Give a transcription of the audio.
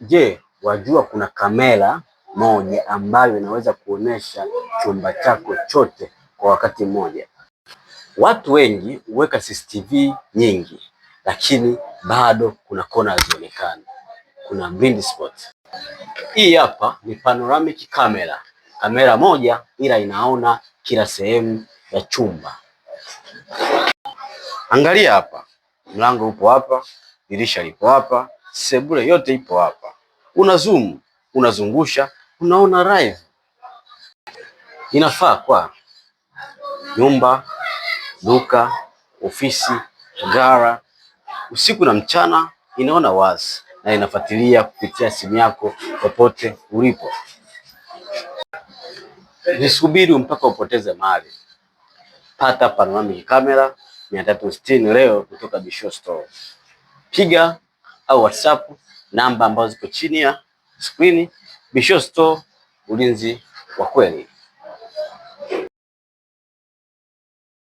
Je, wajua kuna kamera moja ambayo inaweza kuonesha chumba chako chote kwa wakati mmoja? Watu wengi huweka CCTV nyingi, lakini bado kuna kona hazionekani, kuna blind spot. Hii hapa ni panoramic camera, kamera moja ila inaona kila sehemu ya chumba. Angalia hapa, mlango upo hapa, dirisha lipo hapa, sebule yote ipo hapa. Una zoom, unazungusha, unaona live. Inafaa kwa nyumba, duka, ofisi, gara, usiku na mchana, inaona wazi na inafuatilia kupitia simu yako popote ulipo. Nisubiri mpaka upoteze mali. Pata panoramic camera 360 leo kutoka Bisho Store. Piga au WhatsApp namba ambazo ziko chini ya screen. Bisho Store, ulinzi wa kweli.